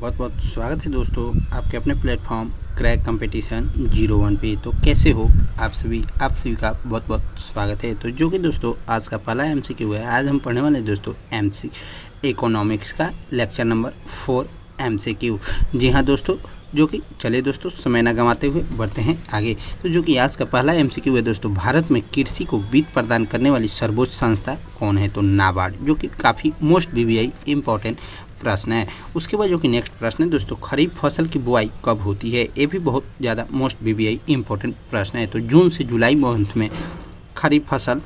बहुत बहुत स्वागत है दोस्तों आपके अपने प्लेटफॉर्म क्रैक कंपटीशन 01 पे। तो कैसे हो आप सभी का बहुत बहुत स्वागत है। तो जो कि दोस्तों आज का पहला एमसीक्यू है। आज हम पढ़ने वाले हैं दोस्तों इकोनॉमिक्स का लेक्चर नंबर 4 एमसीक्यू। जी हाँ दोस्तों, जो कि चले दोस्तों समय न गंवाते हुए बढ़ते हैं आगे। तो जो कि आज का पहला एमसीक्यू है दोस्तों, भारत में कृषि को वित्त प्रदान करने वाली सर्वोच्च संस्था कौन है? तो नाबार्ड, जो कि काफ़ी मोस्ट बीबीआई इंपॉर्टेंट प्रश्न है। उसके बाद जो कि नेक्स्ट प्रश्न है दोस्तों, खरीफ फसल की बुआई कब होती है? ये भी बहुत ज़्यादा मोस्ट बीबीआई इंपॉर्टेंट प्रश्न है। तो जून से जुलाई मंथ में खरीफ फसल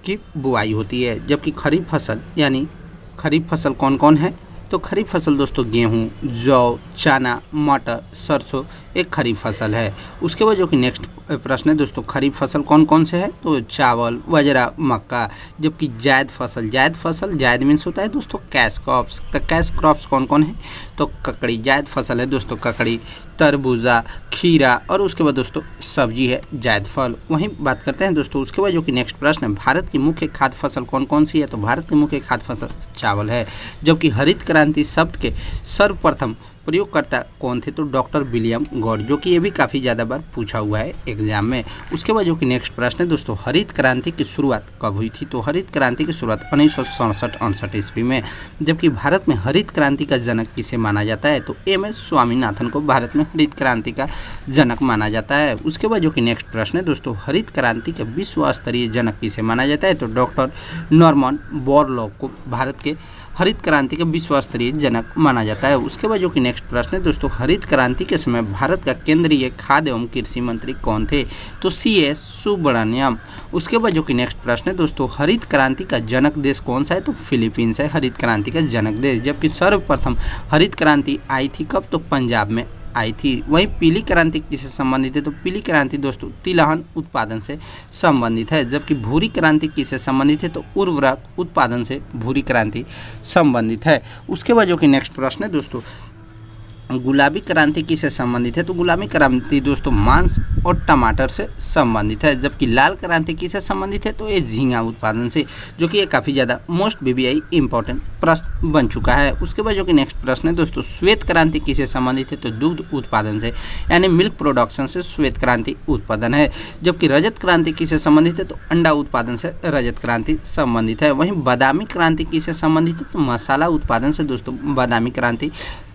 की बुआई होती है। जबकि खरीफ फसल यानी खरीफ फसल कौन कौन है? तो खरीफ फसल दोस्तों गेहूँ, जौ, चना, मटर, सरसों एक खरीफ फसल है। उसके बाद जो कि नेक्स्ट प्रश्न है दोस्तों, खरीफ फसल कौन कौन से है? तो चावल, बाजरा, मक्का। जबकि जायद मीन्स होता है दोस्तों कैश क्रॉप्स। तो कैश क्रॉप्स कौन कौन है? तो ककड़ी जायद फसल है दोस्तों, ककड़ी, तरबूजा, खीरा और उसके बाद दोस्तों सब्जी है जायद फल। वहीं बात करते हैं दोस्तों, उसके बाद जो कि नेक्स्ट प्रश्न है, भारत की मुख्य खाद्य फसल कौन कौन सी है? तो भारत की मुख्य खाद्य फसल चावल है। जबकि हरित क्रांति शब्द के सर्वप्रथम प्रयोगकर्ता कौन थे? तो डॉक्टर विलियम गॉड, जो कि ये भी काफ़ी ज़्यादा बार पूछा हुआ है एग्जाम में। उसके बाद जो कि नेक्स्ट प्रश्न है दोस्तों, हरित क्रांति की शुरुआत कब हुई थी? तो हरित क्रांति की शुरुआत 1967-68 ईस्वी में। जबकि भारत में हरित क्रांति का जनक किसे माना जाता है? तो एम.एस. स्वामीनाथन को भारत में हरित क्रांति का जनक माना जाता है। उसके बाद जो कि नेक्स्ट प्रश्न है दोस्तों, हरित क्रांति के विश्व स्तरीय जनक किसे माना जाता है? तो डॉक्टर नॉर्मन बोरलॉग को भारत के हरित क्रांति का विश्व स्तरीय जनक माना जाता है। उसके बाद जो कि नेक्स्ट प्रश्न है दोस्तों, हरित क्रांति के समय भारत का केंद्रीय खाद्य एवं कृषि मंत्री कौन थे? तो C.S. सुब्रमण्यम। उसके बाद जो कि नेक्स्ट प्रश्न है दोस्तों, हरित क्रांति का जनक देश कौन सा है? तो फिलीपींस है हरित क्रांति का जनक देश। जबकि सर्वप्रथम हरित क्रांति आई थी कब? तो पंजाब में आई थी। वहीं पीली क्रांति किससे संबंधित है? तो पीली क्रांति दोस्तों तिलहन उत्पादन से संबंधित है। जबकि भूरी क्रांति किससे संबंधित है? तो उर्वरक उत्पादन से भूरी क्रांति संबंधित है। उसके बाद जो कि नेक्स्ट प्रश्न है दोस्तों, गुलाबी क्रांति किससे संबंधित है? तो गुलाबी क्रांति दोस्तों मांस और टमाटर से संबंधित है। जबकि लाल क्रांति किससे संबंधित है? तो ये झींगा उत्पादन से, जो कि ये काफ़ी ज़्यादा मोस्ट बीबीआई इंपॉर्टेंट प्रश्न बन चुका है। उसके बाद जो कि नेक्स्ट प्रश्न है दोस्तों, श्वेत क्रांति किससे संबंधित है? तो दुग्ध उत्पादन से, यानी मिल्क प्रोडक्शन से श्वेत क्रांति उत्पादन है। जबकि रजत क्रांति किससे संबंधित है? तो अंडा उत्पादन से रजत क्रांति संबंधित है। वहीं बादामी क्रांति किससे संबंधित है? तो मसाला उत्पादन से दोस्तों बादामी क्रांति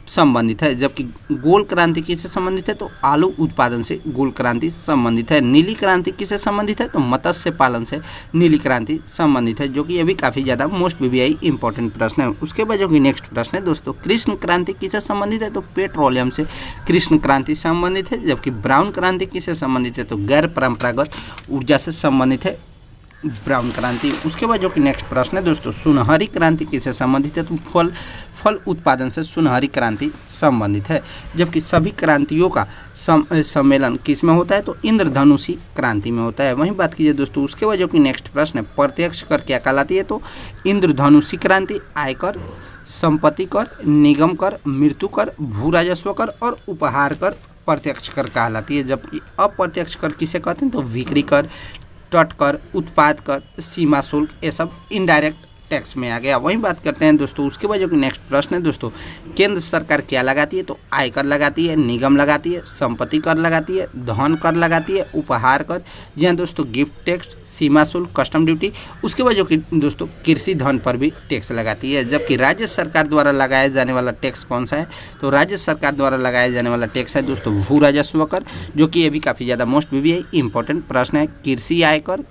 संबंधित है। जबकि गोल क्रांति किससे संबंधित है? तो आलू उत्पादन से गोल क्रांति संबंधित है। नीली क्रांति किससे संबंधित है? तो मत्स्य पालन से नीली क्रांति संबंधित है, जो कि ये भी काफ़ी ज़्यादा मोस्ट बीबीआई इंपॉर्टेंट प्रश्न है। उसके बाद जो कि नेक्स्ट प्रश्न है दोस्तों, कृष्ण क्रांति किससे संबंधित है? तो पेट्रोलियम से कृष्ण क्रांति संबंधित है। जबकि ब्राउन क्रांति किससे संबंधित है? तो गैर परंपरागत ऊर्जा से संबंधित है ब्राउन क्रांति। उसके बाद जो कि नेक्स्ट प्रश्न है दोस्तों, सुनहरी क्रांति किससे संबंधित है? तो फल उत्पादन से सुनहरी क्रांति संबंधित है। जबकि सभी क्रांतियों का सम्मेलन किस में होता है? तो इंद्रधनुषी क्रांति में होता है। वहीं बात कीजिए दोस्तों, उसके बाद जो कि नेक्स्ट प्रश्न है, प्रत्यक्ष कर क्या कहलाती है? तो इंद्रधनुषी क्रांति आयकर, संपत्ति कर, निगम कर, मृत्यु कर, भू राजस्व कर और उपहार कर प्रत्यक्ष कर कहलाती है। जबकि अप्रत्यक्ष कर किसे कहते हैं? तो बिक्री कर, तट कर, उत्पाद कर, सीमा शुल्क, ये सब इनडायरेक्ट टैक्स में आ गया। वहीं बात करते हैं दोस्तों, उसके बाद जो कि नेक्स्ट प्रश्न है दोस्तों, केंद्र सरकार क्या लगाती है? तो आयकर लगाती है, निगम लगाती है, संपत्ति कर लगाती है, धन कर लगाती है, उपहार कर, जी हाँ दोस्तों, गिफ्ट टैक्स, सीमा शुल्क, कस्टम ड्यूटी। उसके बाद जो कि दोस्तों कृषि धन पर भी टैक्स लगाती है। जबकि राज्य सरकार द्वारा लगाया जाने वाला टैक्स कौन सा है? तो राज्य सरकार द्वारा लगाया जाने वाला टैक्स है दोस्तों भू राजस्व कर, जो कि ये भी काफ़ी ज़्यादा मोस्ट बीबीआई इंपॉर्टेंट प्रश्न है। कृषि आयकर,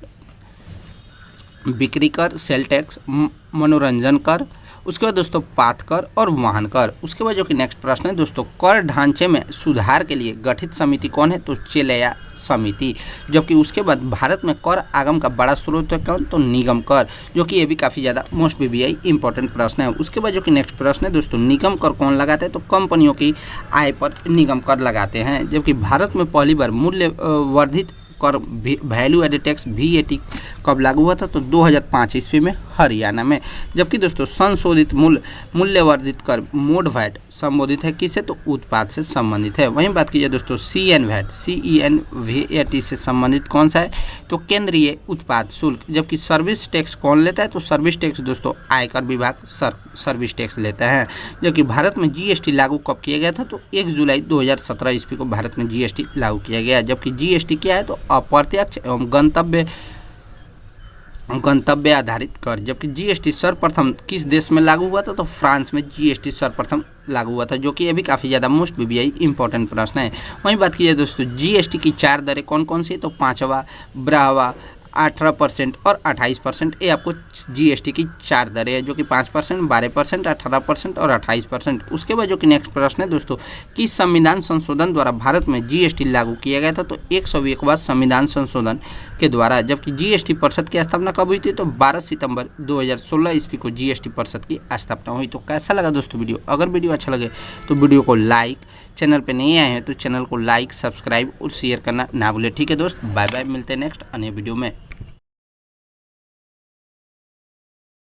बिक्री कर, सेल टैक्स, मनोरंजन कर, उसके बाद दोस्तों पात कर और वाहन कर। उसके बाद जो कि नेक्स्ट प्रश्न है दोस्तों, कर ढांचे में सुधार के लिए गठित समिति कौन है? तो चेलैया समिति। जबकि उसके बाद भारत में कर आगम का बड़ा स्रोत है कौन? तो निगम कर, जो कि ये भी काफ़ी ज़्यादा मोस्ट बीबीआई इंपॉर्टेंट प्रश्न है। उसके बाद जो कि नेक्स्ट प्रश्न है दोस्तों, निगम कर कौन लगाते हैं? तो कंपनियों की आय पर निगम कर लगाते हैं। जबकि भारत में पहली बार मूल्य वर्धित कर वैल्यू एडेड टैक्स VAT कब लागू हुआ था? तो 2005 ईस्वी में हरियाणा में। जबकि दोस्तों संशोधित मूल्यवर्धित कर मोड वैट संबोधित है किसे, तो उत्पाद से संबंधित है। वहीं बात कीजिए दोस्तों CEN-VAT से संबंधित कौन सा है, तो केंद्रीय उत्पाद शुल्क। जबकि सर्विस टैक्स कौन लेता है, तो सर्विस टैक्स दोस्तों आयकर विभाग सर्विस टैक्स लेता है। जबकि भारत में जीएसटी लागू कब किया गया था, तो 1 जुलाई 2017 ईस्वी को भारत में जीएसटी लागू किया गया। जबकि जीएसटी क्या है, तो अप्रत्यक्ष एवं गंतव्य आधारित कर। जबकि जीएसटी सर्वप्रथम किस देश में लागू हुआ था, तो फ्रांस में जीएसटी सर्वप्रथम लागू हुआ था, जो कि ये भी काफ़ी ज़्यादा मोस्ट बीबीआई इंपॉर्टेंट प्रश्न है। वहीं बात की जाए दोस्तों जीएसटी की 4 दरें कौन कौन सी, तो 5वां, 12वां, 18% और 28%। ये आपको जीएसटी की 4 दरें है, जो कि 5%, 12%, 18% और 28%। उसके बाद जो कि नेक्स्ट प्रश्न है दोस्तों, किस संविधान संशोधन द्वारा भारत में जीएसटी लागू किया गया था, तो 101वां संविधान संशोधन के द्वारा। जबकि जीएसटी परिषद की स्थापना कब हुई थी, तो 12 सितंबर 2016 ईस्वी को जीएसटी परिषद की स्थापना हुई। तो कैसा लगा दोस्तों वीडियो? अगर वीडियो अच्छा लगे तो वीडियो को लाइक, चैनल पे नहीं आए हैं तो चैनल को लाइक, सब्सक्राइब और शेयर करना ना भूलें। ठीक है दोस्त, बाय बाय, मिलते हैं नेक्स्ट अन्य वीडियो में।